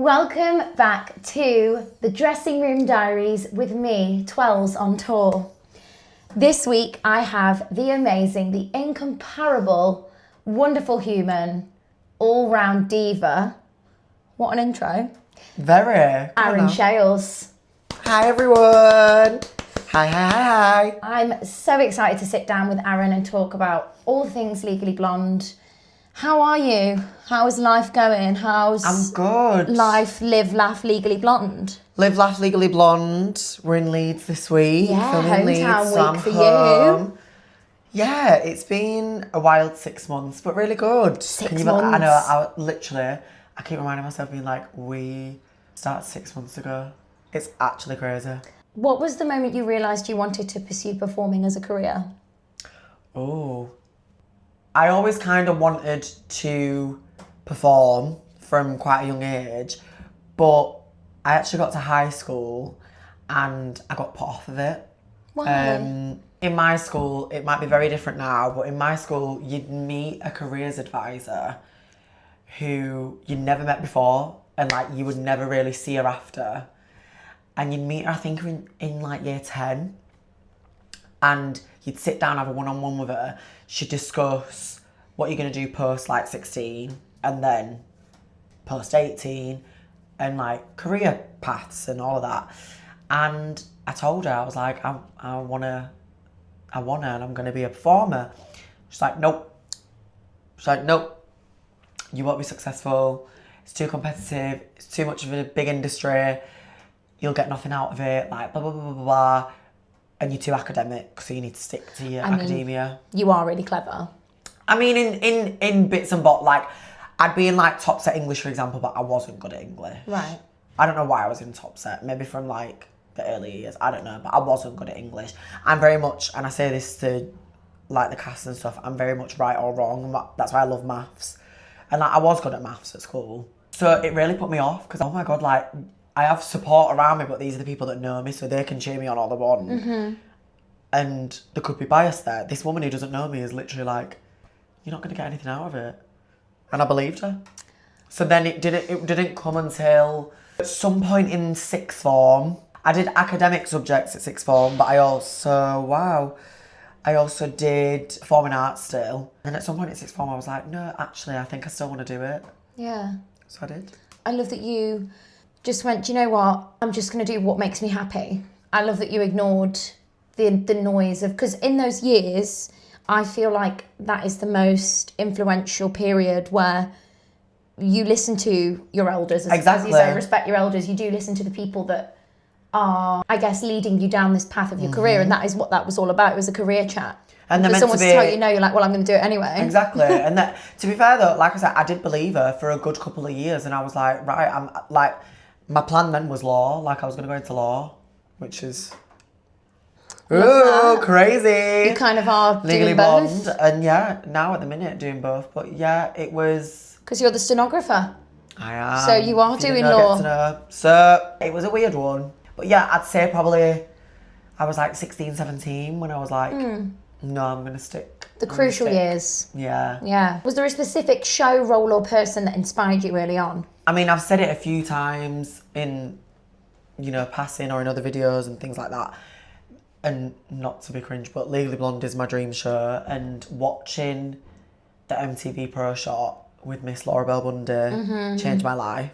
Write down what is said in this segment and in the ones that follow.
Welcome back to the Dressing Room Diaries with me, TWELLS on Tour. This week I have the amazing, the incomparable, wonderful human, all-round diva. What an intro. Very. Aaron Shales. Hi everyone. Hi. I'm so excited to sit down with Aaron and talk about all things Legally Blonde. How are you? How's life going? I'm good. Life, live, laugh, Legally Blonde? Live, laugh, legally blonde. We're in Leeds this week. Yeah, filming hometown Leeds, so week I'm for home. you. Yeah, it's been a wild 6 months, but really good. 6 I months? know, I keep reminding myself being like, we started 6 months ago. It's actually crazy. What was the moment you realised you wanted to pursue performing as a career? Oh. I always kind of wanted to perform from quite a young age, but I actually got to high school and I got put off of it. Why? In my school, it might be very different now, but in my school, you'd meet a careers advisor who you'd never met before and like you would never really see her after. And you'd meet her, I think, in like year 10. And you'd sit down, have a one-on-one with her. She'd discuss what you're going to do post like 16 and then post 18 and like career paths and all of that. And I told her, I was like, I wanna and I'm going to be a performer. She's like, nope. She's like, nope. You won't be successful. It's too competitive. It's too much of a big industry. You'll get nothing out of it. Like, blah, blah, blah, blah, blah. And you're too academic, so you need to stick to your academia. You are really clever. I mean, in bits and bobs, like, I'd be in, like, top set English, for example, but I wasn't good at English. Right. I don't know why I was in top set. Maybe from, like, the early years. I don't know, but I wasn't good at English. I'm very much, and I say this to, like, the cast and stuff, I'm very much right or wrong. That's why I love maths. And, like, I was good at maths at school. So it really put me off, because, oh, my God, like, I have support around me, but these are the people that know me, so they can cheer me on all they want. Mm-hmm. And there could be bias there. This woman who doesn't know me is literally like, you're not going to get anything out of it. And I believed her. So then it didn't come until at some point in sixth form. I did academic subjects at sixth form, but I also did performing arts still. And at some point in sixth form, I was like, no, actually, I think I still want to do it. Yeah. So I did. I love that you just went, do you know what? I'm just going to do what makes me happy. I love that you ignored the noise of, because in those years, I feel like that is the most influential period where you listen to your elders. As you say, respect your elders. You do listen to the people that are, I guess, leading you down this path of your career. And that is what that was all about. It was a career chat. And for someone to tell you no, you're like, well, I'm going to do it anyway. Exactly. And that, to be fair though, like I said, I did believe her for a good couple of years. And I was like, right, I'm like, my plan then was law. Like I was going to go into law, which is... Ooh, crazy. You kind of are Legally doing both. Blonde. And yeah, now at the minute doing both. But yeah, it was... Because you're the stenographer. I am. So you are doing law. So it was a weird one. But yeah, I'd say probably I was like 16, 17 when I was like, no, I'm going to stick. The crucial years. Yeah. Yeah. Was there a specific show, role or person that inspired you early on? I mean, I've said it a few times in, you know, passing or in other videos and things like that. And not to be cringe, but Legally Blonde is my dream show. And watching the MTV Pro Shot with Miss Laura Bell Bundy changed my life.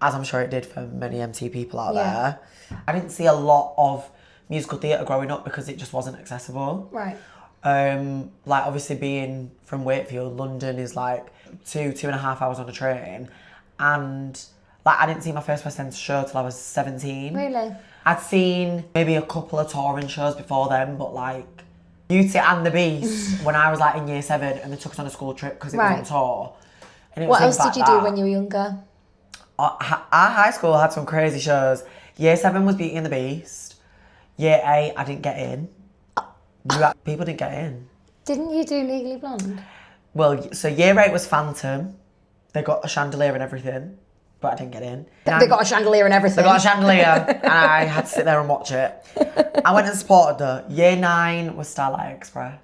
As I'm sure it did for many MT people out there. I didn't see a lot of musical theatre growing up because it just wasn't accessible. Right. Like obviously being from Wakefield, London is like 2.5 hours on a train. And like I didn't see my first West End show till I was 17. Really? I'd seen maybe a couple of touring shows before then, but like Beauty and the Beast when I was like in year 7 and they took us on a school trip because it was on tour. And it what was else did you do when you were younger? Our high school had some crazy shows. Year 7 was Beauty and the Beast. Year 8, I didn't get in. People didn't get in. Didn't you do Legally Blonde? Well, so year 8 was Phantom. They got a chandelier and everything, but I didn't get in. They got a chandelier and everything. They got a chandelier and I had to sit there and watch it. I went and supported though. Year 9 was Starlight Express.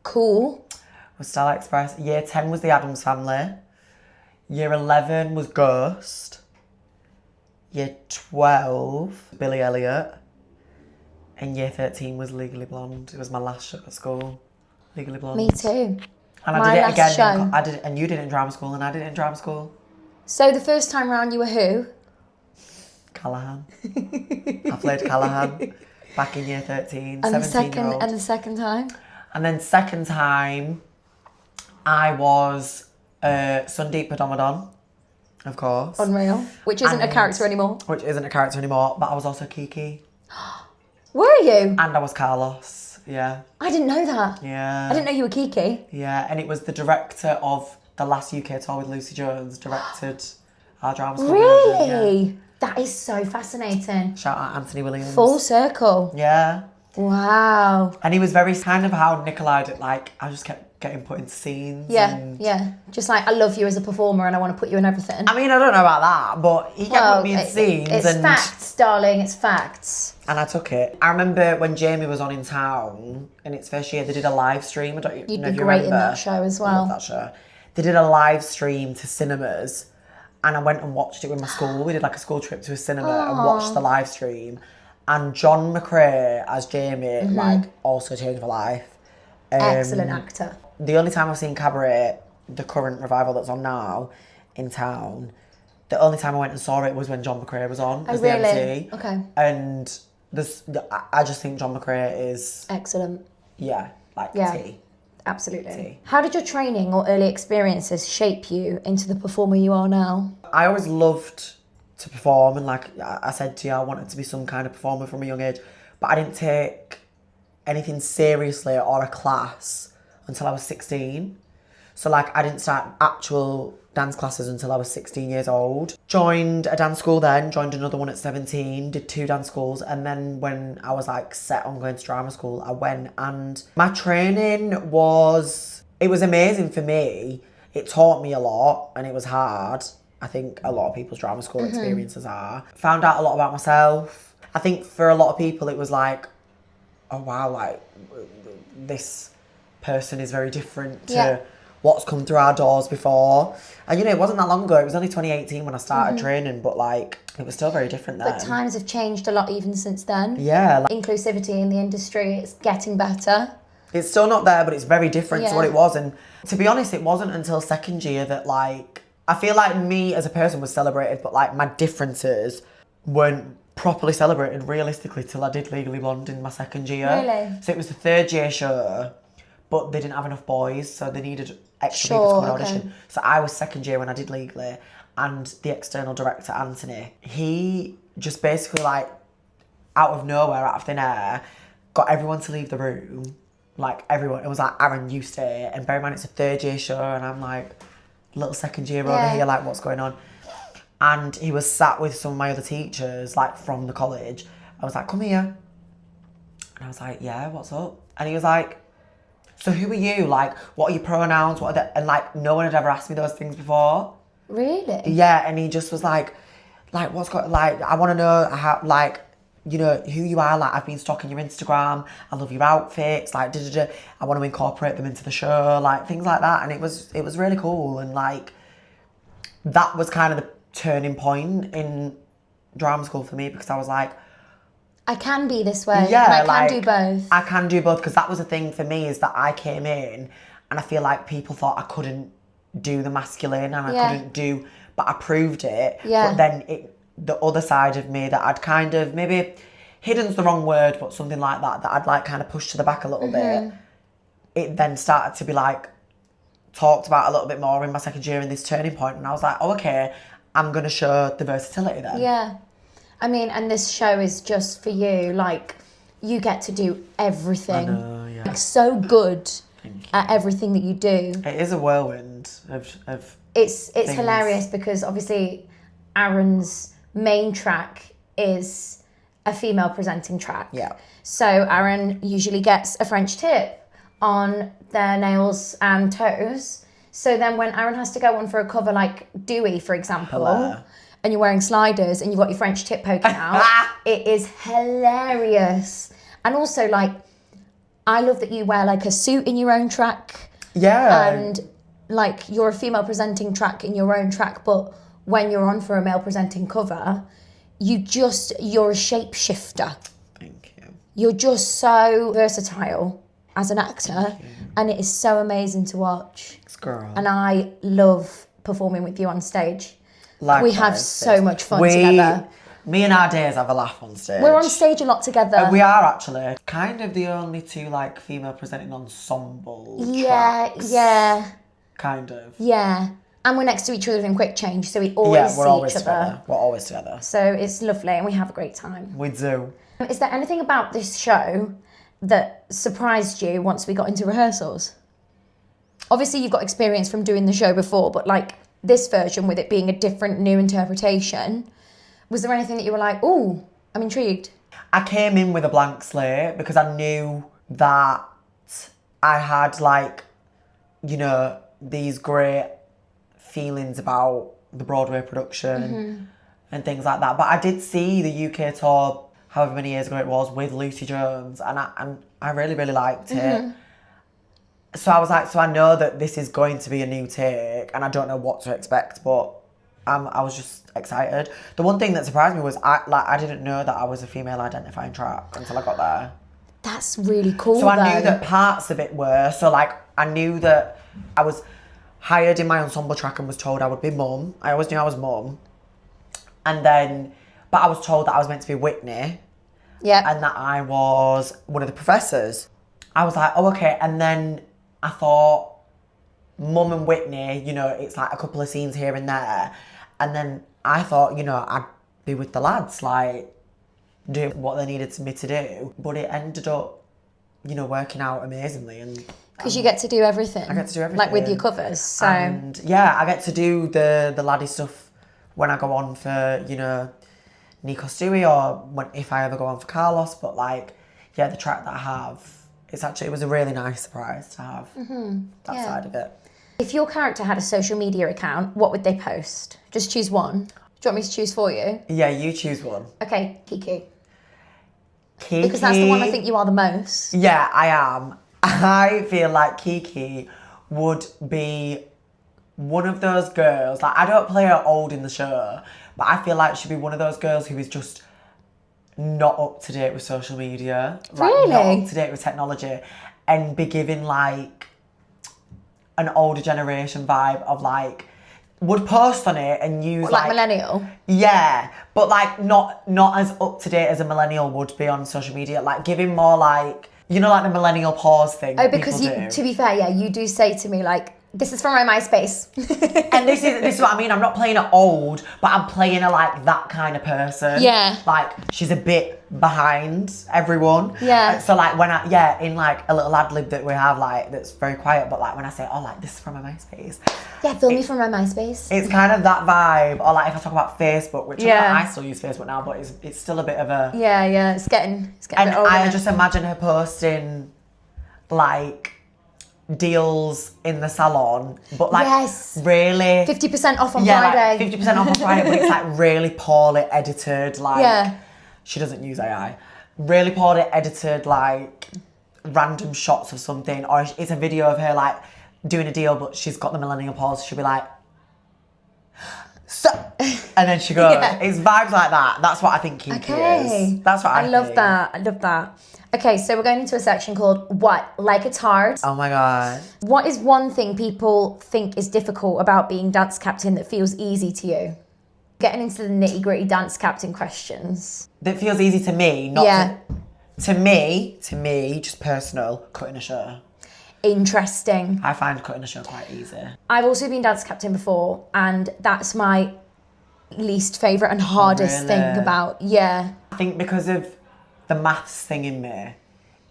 Cool. Was Starlight Express. Year 10 was The Addams Family. Year 11 was Ghost. Year 12, Billy Elliot. And year 13 was Legally Blonde. It was my last show at school. Legally Blonde. Me too. And My I did it last again. show. And you did it in drama school, and I did it in drama school. So the first time round, you were who? Callahan. I played Callahan back in year 13, And 17-year-old. the second time? And then second time, I was Sundeep Padomadon, of course. Unreal. Which isn't a character anymore. Which isn't a character anymore, but I was also Kiki. Were you? And I was Carlos, yeah. I didn't know that. Yeah. I didn't know you were Kiki. Yeah, and it was the director of the last UK tour with Lucy Jones, directed our drama school version, Really? yeah. That is so fascinating. Shout out Anthony Williams. Full circle. Yeah. Wow. And he was very kind of how Nikolai did, like, I just kept getting put in scenes. Yeah, and... yeah. Just like, I love you as a performer and I want to put you in everything. I mean, I don't know about that, but he kept putting me in scenes. It's facts, darling, it's facts. And I took it. I remember when Jamie was on In Town, in its first year, they did a live stream. I don't You'd know be if you great remember. in that show as I well. love that show. They did a live stream to cinemas, and I went and watched it with my school. We did like a school trip to a cinema and watched the live stream. And John McCrae as Jamie, like, also changed my life. Excellent actor. The only time I've seen Cabaret, the current revival that's on now, In Town, the only time I went and saw it was when John McCrae was on as the MC. Okay. And I just think John McCrae is... Excellent. Yeah, like Yeah. tea. Absolutely. Tea. How did your training or early experiences shape you into the performer you are now? I always loved to perform, and like I said to you, I wanted to be some kind of performer from a young age, but I didn't take anything seriously or a class until I was 16. So like I didn't start actual dance classes until I was 16 years old. Joined a dance school then, joined another one at 17, did 2 dance schools, and then when I was like set on going to drama school, I went, and my training was amazing for me. It taught me a lot and it was hard. I think a lot of people's drama school experiences are. Found out a lot about myself. I think for a lot of people it was like, oh wow, like this person is very different to what's come through our doors before. And you know, it wasn't that long ago. It was only 2018 when I started training, but like it was still very different then. But times have changed a lot even since then. Yeah. Like, Inclusivity in the industry, it's getting better. it's still not there, but it's very different to Yeah. what it was. And to be honest, it wasn't until second year that like, I feel like me as a person was celebrated, but like my differences weren't properly celebrated realistically till I did Legally Blonde in my second year. Really? So it was the third year show, but they didn't have enough boys, so they needed extra people to come and audition. So I was second year when I did Legally, and the external director, Anthony, he just basically like, out of nowhere, out of thin air, got everyone to leave the room. Like everyone, it was like, Aaron, you stay. And bear in mind, it's a third year show, and I'm like, little second year over here, like what's going on? And he was sat with some of my other teachers, like from the college. I was like, come here. And I was like, yeah, what's up? And he was like, so who are you? Like, what are your pronouns? What are they? And like, no one had ever asked me those things before. Really? Yeah, and he just was like, what's going, like, I want to know how, like, you know, who you are. Like, I've been stalking your Instagram. I love your outfits. Like, I want to incorporate them into the show. Like, things like that. And it was really cool. And like, that was kind of the turning point in drama school for me, because I was like, I can be this way. yeah, and I can do both. I can do both, because that was the thing for me, is that I came in and I feel like people thought I couldn't do the masculine and I couldn't do, but I proved it. Yeah. But then the other side of me that I'd kind of, maybe hidden's the wrong word, but something like that I'd like kind of pushed to the back a little bit. It then started to be like talked about a little bit more in my second year in this turning point, and I was like, oh, okay, I'm going to show the versatility then. Yeah. I mean, and this show is just for you. Like, you get to do everything. I know, yeah. Like, so good at everything that you do. It is a whirlwind of It's things. hilarious, because obviously Aaron's main track is a female presenting track. Yeah. So Aaron usually gets a French tip on their nails and toes. So then when Aaron has to go on for a cover like Dewey, for example, Hello. and you're wearing sliders and you've got your French tip poking out, it is hilarious. And also, like, I love that you wear like a suit in your own track. Yeah. And like, you're a female presenting track in your own track, but when you're on for a male presenting cover, you're a shapeshifter. Thank you. You're just so versatile as an actor, and it is so amazing to watch. Thanks, girl. And I love performing with you on stage. Likewise, we have so much fun together. Me and our days have a laugh on stage. We're on stage a lot together. We are actually kind of the only two like female presenting ensemble tracks. Yeah. Kind of. Yeah. And we're next to each other in quick change, so we always see each other. We're always together. So it's lovely and we have a great time. We do. Is there anything about this show that surprised you once we got into rehearsals? Obviously you've got experience from doing the show before, but like this version with it being a different new interpretation, was there anything that you were like, ooh, I'm intrigued? I came in with a blank slate because I knew that I had like, you know, these great feelings about the Broadway production and things like that. But I did see the UK tour, however many years ago it was, with Lucy Jones, and I really, really liked it. So I was like, so I know that this is going to be a new take, and I don't know what to expect, but I was just excited. The one thing that surprised me was I didn't know that I was a female identifying track until I got there. That's really cool. So I knew that parts of it were, so like I knew that I was hired in my ensemble track and was told I would be mum. I always knew I was mum. And then, but I was told that I was meant to be Whitney. Yeah. And that I was one of the professors. I was like, oh, okay. And then I thought, mum and Whitney, you know, it's like a couple of scenes here and there. And then I thought, you know, I'd be with the lads, like, doing what they needed me to do. But it ended up, you know, working out amazingly. And because you get to do everything. I get to do everything. Like with your covers. So. And yeah, I get to do the laddie stuff when I go on for, you know, Nico Stewie or if I ever go on for Carlos. But like, yeah, the track that I have, it was a really nice surprise to have that side of it. If your character had a social media account, what would they post? Just choose one. Do you want me to choose for you? Yeah, you choose one. Okay, Kiki. Kiki. Because that's the one I think you are the most. Yeah, I am. I feel like Kiki would be one of those girls, like I don't play her old in the show, but I feel like she'd be one of those girls who is just not up to date with social media. Like, really? Not up to date with technology, and be giving like an older generation vibe of like, would post on it and use like millennial? Yeah, but like not as up to date as a millennial would be on social media, like giving more like, you know, like the millennial pause thing. Oh, because to be fair, yeah, you do say to me like, this is from my MySpace. And this is what I mean. I'm not playing her old, but I'm playing her like that kind of person. Yeah. Like she's a bit behind everyone. Yeah. So like in like a little ad lib that we have like that's very quiet, but like when I say, oh, like this is from my MySpace. Yeah, film me from my MySpace. It's kind of that vibe. Or like if I talk about Facebook, which I still use Facebook now, but it's still a bit of a it's getting and a bit older. I just imagine her posting like deals in the salon, but like really 50% off on Friday. Like 50% off on Friday, but it's like really poorly edited. Like she doesn't use AI. Really poorly edited, like random shots of something, or it's a video of her like doing a deal, but she's got the millennial pause. She'll be like, so, and then she goes. It's vibes like that. That's what I think Kiki is. That's what I think. love that. I love that. Okay, so we're going into a section called What? Like It's Hard. Oh my God. What is one thing people think is difficult about being dance captain that feels easy to you? Getting into the nitty gritty dance captain questions. That feels easy to me, not to me, just personal, cutting a show. Interesting. I find cutting a show quite easy. I've also been dance captain before, and that's my least favourite and hardest thing about, I think because of the maths thing in me,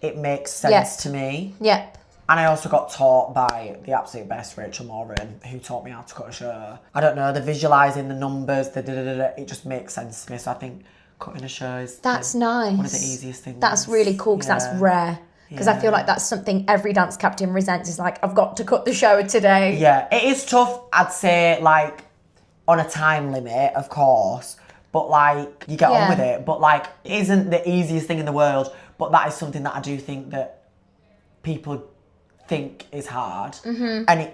it makes sense to me. Yep. And I also got taught by the absolute best, Rachel Moran, who taught me how to cut a show. I don't know, the visualising, the numbers, it just makes sense to me. So I think cutting a show is nice. One of the easiest things. That's really cool because that's rare. Because I feel like that's something every dance captain resents, is like, I've got to cut the show today. Yeah, it is tough, I'd say, like, on a time limit, of course. But, like, you get on with it. But, like, it isn't the easiest thing in the world. But that is something that I do think that people think is hard. And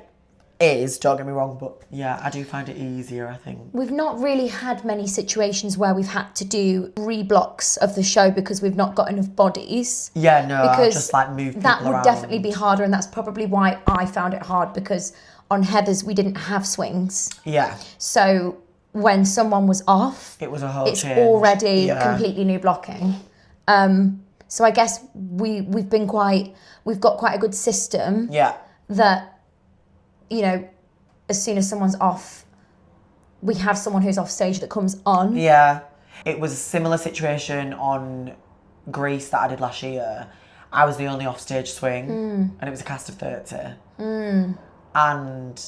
is, don't get me wrong, but yeah, I do find it easier, I think. We've not really had many situations where we've had to do reblocks of the show because we've not got enough bodies. Yeah, no, I'll Because just like move people that would around. definitely be harder, and that's probably why I found it hard, because on Heather's we didn't have swings. Yeah, So when someone was off, it was a whole it's change. already Yeah. completely new blocking. So I guess we've got quite a good system Yeah, that, you know, as soon as someone's off, we have someone who's off stage that comes on. yeah. It was a similar situation on Grease that I did last year. I was the only offstage swing, and it was a cast of 30. And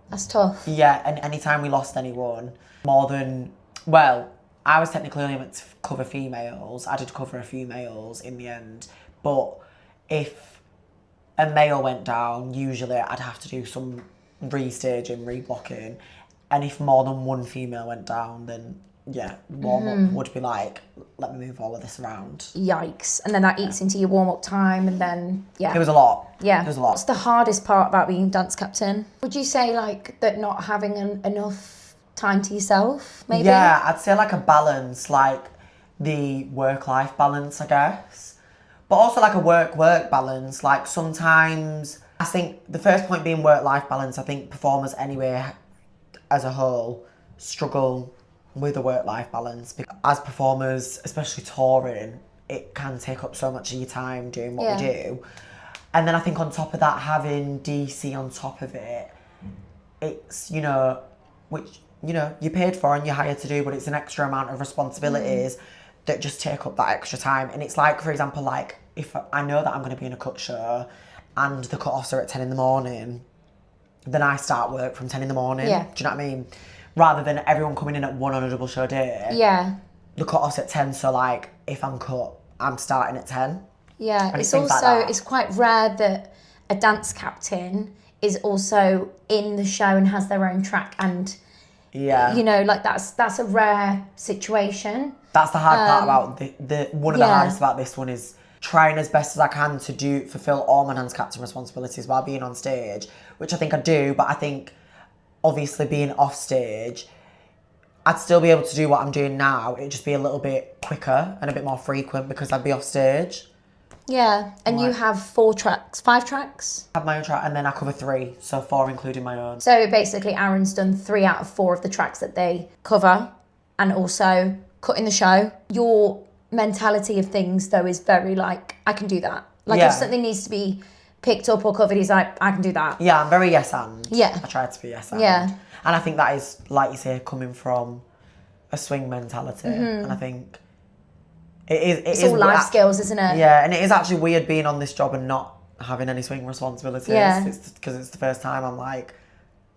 That's tough. yeah, and anytime we lost anyone, more than, well, I was technically only meant to cover females. I did cover a few males in the end. But if a male went down, usually I'd have to do some restaging, reblocking. And if more than one female went down, then yeah, warm-up would be like, let me move all of this around. Yikes. And then that eats into your warm-up time, and then, yeah. It was a lot. Yeah. It was a lot. What's the hardest part about being dance captain? Would you say, like, that not having enough time to yourself, maybe? Yeah, I'd say like a balance, like the work-life balance, I guess. But also like a work-work balance. Like sometimes, I think the first point being work-life balance, I think performers anyway, as a whole, struggle with a work-life balance. Because as performers, especially touring, it can take up so much of your time doing what we do. And then I think on top of that, having DC on top of it, it's, you know, which, you know, you're paid for and you're hired to do, but it's an extra amount of responsibilities that just take up that extra time. And it's like, for example, like, if I know that I'm going to be in a cut show and the cut-offs are at 10 in the morning, then I start work from 10 in the morning. Yeah. Do you know what I mean? Rather than everyone coming in at 1 on a double show day. Yeah. The cut-off's at 10, so like, if I'm cut, I'm starting at 10. Yeah, And it's things like also, that. it's quite rare that a dance captain is also in the show and has their own track, and, Yeah. you know, like that's a rare situation. That's the hard part about the one of the yeah. hardest about this one is trying as best as I can to fulfill all my dance captain responsibilities while being on stage, which I think I do, but I think obviously being off stage, I'd still be able to do what I'm doing now. It'd just be a little bit quicker and a bit more frequent because I'd be off stage. Yeah, and you have 5 tracks. I have my own track and then I cover 3, so 4 including my own. So basically Aaron's done 3 out of 4 of the tracks that they cover, and also cutting the show. Your mentality of things though is very like, I can do that. Like Yeah. if something needs to be picked up or covered, he's like, I can do that. Yeah, I'm very yes and. Yeah. I try to be yes and. Yeah. And I think that is, like you say, coming from a swing mentality. And I think It's all life skills, isn't it? Yeah, and it is actually weird being on this job and not having any swing responsibilities. Yeah. Because it's the first time I'm like,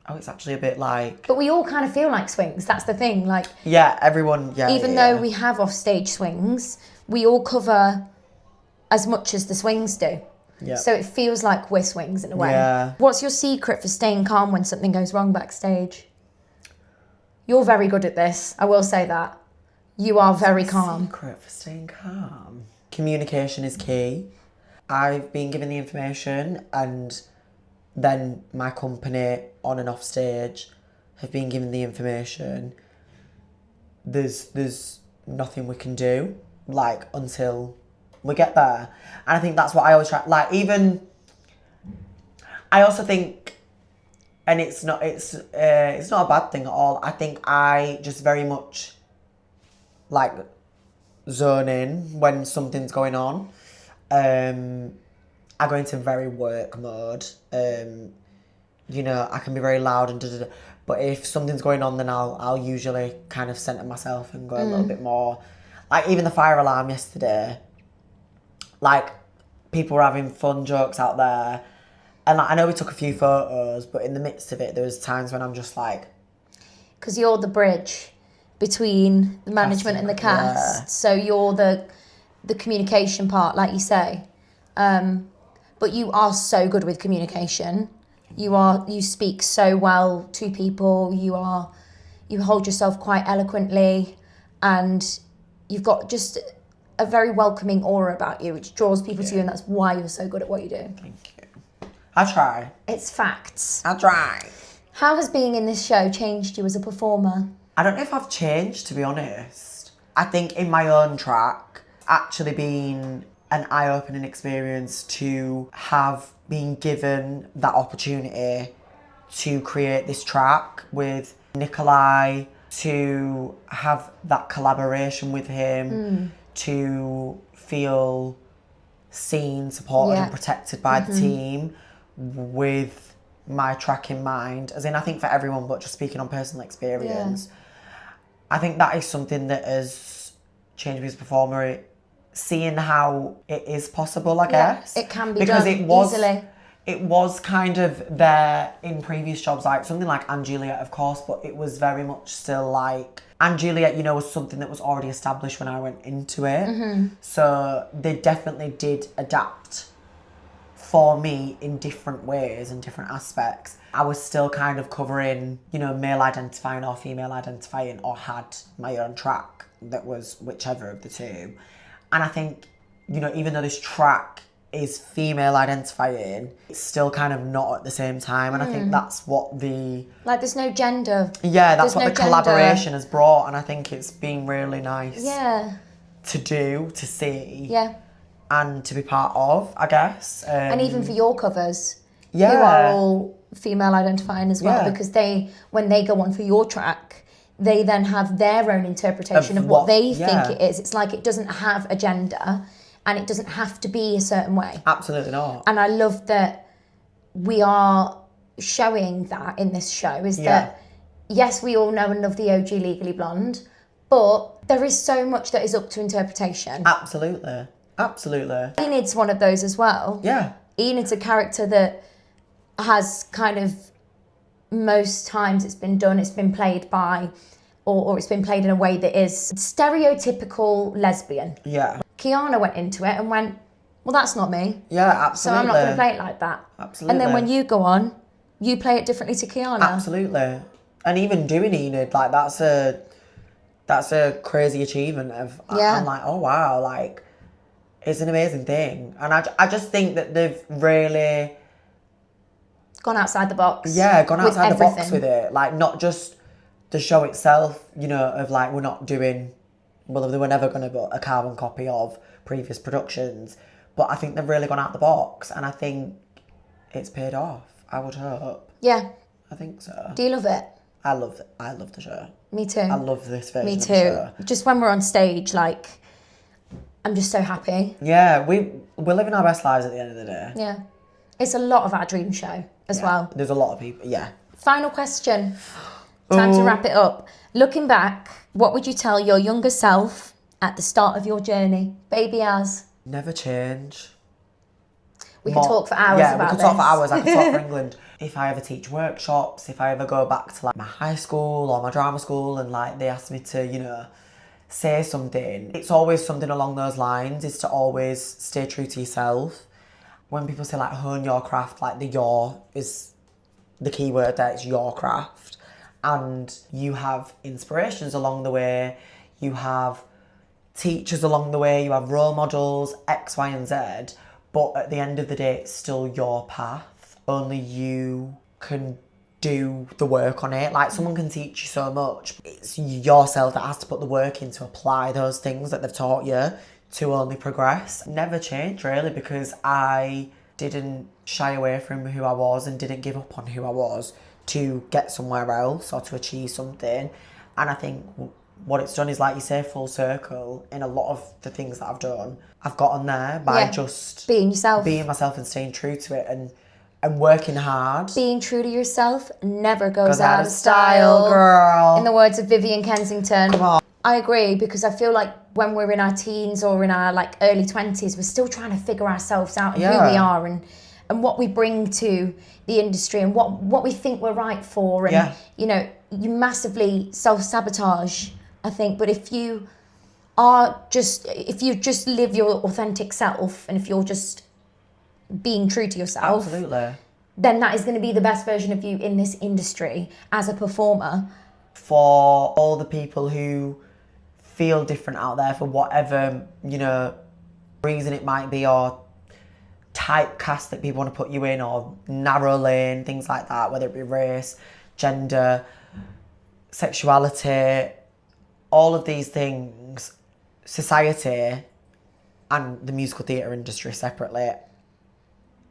oh, it's actually a bit like... But we all kind of feel like swings. That's the thing. Like, Yeah, everyone, yeah. even though we have offstage swings, we all cover as much as the swings do. Yeah. So it feels like we're swings in a way. Yeah. What's your secret for staying calm when something goes wrong backstage? You're very good at this. I will say that. You are very calm. Secret for staying calm. Communication is key. I've been given the information and then my company on and off stage have been given the information. There's nothing we can do, like, until we get there. And I think that's what I always try, like, even, I also think, and it's not a bad thing at all. I think I just very much like zone in when something's going on. I go into very work mode. You know, I can be very loud and da-da-da. But if something's going on, then I'll usually kind of centre myself and go a little bit more. Like even the fire alarm yesterday, like people were having fun jokes out there. And like, I know we took a few photos, but in the midst of it, there was times when I'm just like... Because you're the bridge between the management and the cast. Yeah. So you're the communication part, like you say. But you are so good with communication. You speak so well to people. You hold yourself quite eloquently, and you've got just a very welcoming aura about you, which draws people to you, and that's why you're so good at what you do. Thank you. I try. It's facts. I try. How has being in this show changed you as a performer? I don't know if I've changed, to be honest. I think in my own track, actually been an eye-opening experience to have been given that opportunity to create this track with Nikolai, to have that collaboration with him, to feel seen, supported and protected by the team with my track in mind. As in, I think for everyone, but just speaking on personal experience, I think that is something that has changed me as a performer. Seeing how it is possible, I guess. It can be because done it was, easily. It was kind of there in previous jobs, like something like Anne Juliet, of course, but it was very much still like Anne Juliet, you know, was something that was already established when I went into it. So they definitely did adapt for me in different ways and different aspects. I was still kind of covering, you know, male identifying or female identifying, or had my own track that was whichever of the two. And I think, you know, even though this track is female identifying, it's still kind of not at the same time. And I think that's what the... Like, there's no gender. Yeah, that's There's what no the gender. collaboration has brought. And I think it's been really nice Yeah. to do, to see. Yeah. And to be part of, I guess. And even for your covers, who Yeah. are all female identifying as well, Yeah. because when they go on for your track, they then have their own interpretation of what they think it is. It's like it doesn't have a gender and it doesn't have to be a certain way. Absolutely not. And I love that we are showing that in this show, is that, yes, we all know and love the OG Legally Blonde, but there is so much that is up to interpretation. Absolutely. Absolutely. Enid's one of those as well. Yeah. Enid's a character that has kind of, most times it's been played by, or it's been played in a way that is stereotypical lesbian. Yeah. Kiana went into it and went, well, that's not me. Yeah, So absolutely. I'm not going to play it like that. Absolutely. And then when you go on, you play it differently to Kiana. Absolutely. And even doing Enid, like, that's a crazy achievement of, I'm like, oh wow, like, it's an amazing thing. And I just think that they've really... Gone outside the box. Yeah, gone outside the box everything. with it. Like, not just the show itself, you know, of like, we're not doing... Well, they were never going to put a carbon copy of previous productions. But I think they've really gone out the box. And I think it's paid off. I would hope. Yeah. I think so. Do you love it? I love the show. Me too. I love this version Me of the too. show. Just when we're on stage, like, I'm just so happy. Yeah, we're living our best lives at the end of the day. Yeah. It's a lot of our dream show as well. There's a lot of people, Final question. Time to wrap it up. Looking back, what would you tell your younger self at the start of your journey? Baby Az. Never change. We could talk for hours about this. Yeah, we could talk for hours. I could talk for England. If I ever teach workshops, if I ever go back to like my high school or my drama school and like they ask me to, you know, say something, it's always something along those lines, is to always stay true to yourself. When people say like hone your craft, like the your is the key word there, it's your craft. And you have inspirations along the way, you have teachers along the way, you have role models, X, Y, and Z. But at the end of the day, it's still your path. Only you can do the work on it. Like, someone can teach you so much. It's yourself that has to put the work in to apply those things that they've taught you to only progress. Never change, really, because I didn't shy away from who I was and didn't give up on who I was to get somewhere else or to achieve something. And I think what it's done is, like you say, full circle in a lot of the things that I've done. I've gotten there by just being yourself, being myself and staying true to it and working hard. Being true to yourself never goes out of style, girl. In the words of Vivian Kensington. Come on. I agree, because I feel like when we're in our teens or in our like early 20s, we're still trying to figure ourselves out and who we are and what we bring to the industry and what we think we're right for. And, you know, you massively self-sabotage, I think. But if you just live your authentic self and if you're just being true to yourself, absolutely, then that is going to be the best version of you in this industry as a performer. For all the people who feel different out there for whatever, you know, reason it might be, or typecast that people want to put you in, or narrow lane, things like that, whether it be race, gender, sexuality, all of these things, society and the musical theatre industry separately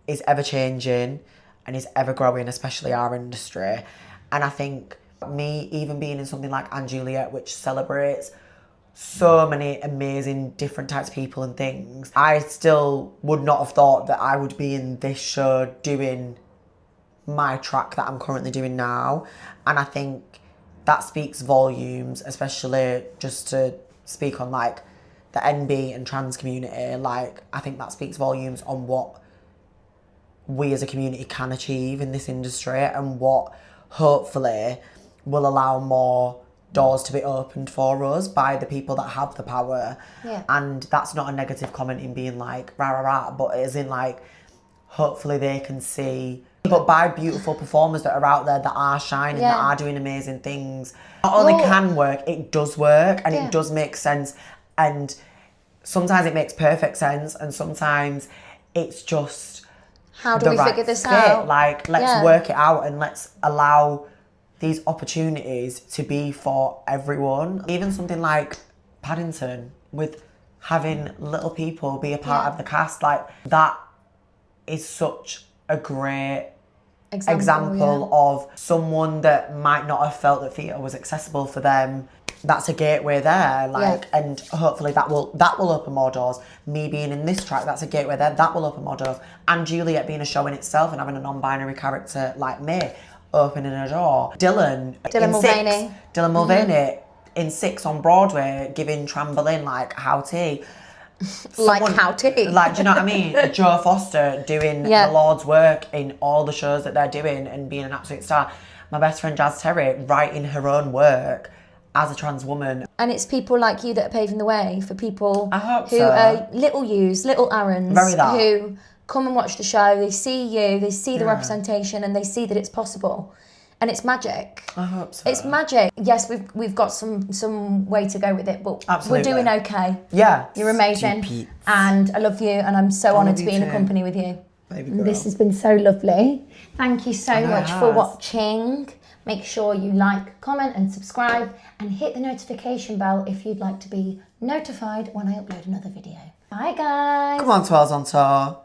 is ever changing and is ever growing, especially our industry. And I think me even being in something like & Juliet, which celebrates so many amazing different types of people and things, I still would not have thought that I would be in this show doing my track that I'm currently doing now. And I think that speaks volumes, especially just to speak on like the NB and trans community. Like, I think that speaks volumes on what we as a community can achieve in this industry and what hopefully will allow more doors to be opened for us by the people that have the power. Yeah. And that's not a negative comment in being like rah rah rah, but it is in like hopefully they can see, but by beautiful performers that are out there that are shining, that are doing amazing things. Not only can work, it does work and it does make sense. And sometimes it makes perfect sense and sometimes it's just how do we figure this out? Like, let's work it out and let's allow these opportunities to be for everyone. Even something like Paddington, with having little people be a part of the cast, like that is such a great example of someone that might not have felt that theatre was accessible for them. That's a gateway there, like, and hopefully that will open more doors. Me being in this track, that's a gateway there, that will open more doors. And Juliet being a show in itself and having a non-binary character like me, opening a door. Dylan Mulvaney in 6 on Broadway, giving Trambolin like how tea. Like how tea. Like, do you know what I mean? Joe Foster doing the Lord's work in all the shows that they're doing and being an absolute star. My best friend Jazz Terry writing her own work as a trans woman. And it's people like you that are paving the way for people who are little yous, little Aarons, who come and watch the show, they see you, they see the representation and they see that it's possible. And it's magic. I hope so. It's magic. Yes, we've got some way to go with it, but we're doing okay. Yeah. You're amazing. And I love you and I'm so honoured to be in a company with you. Baby girl. This has been so lovely. Thank you so much for watching. Make sure you like, comment and subscribe and hit the notification bell if you'd like to be notified when I upload another video. Bye guys. Come on, TWELLS on Tour.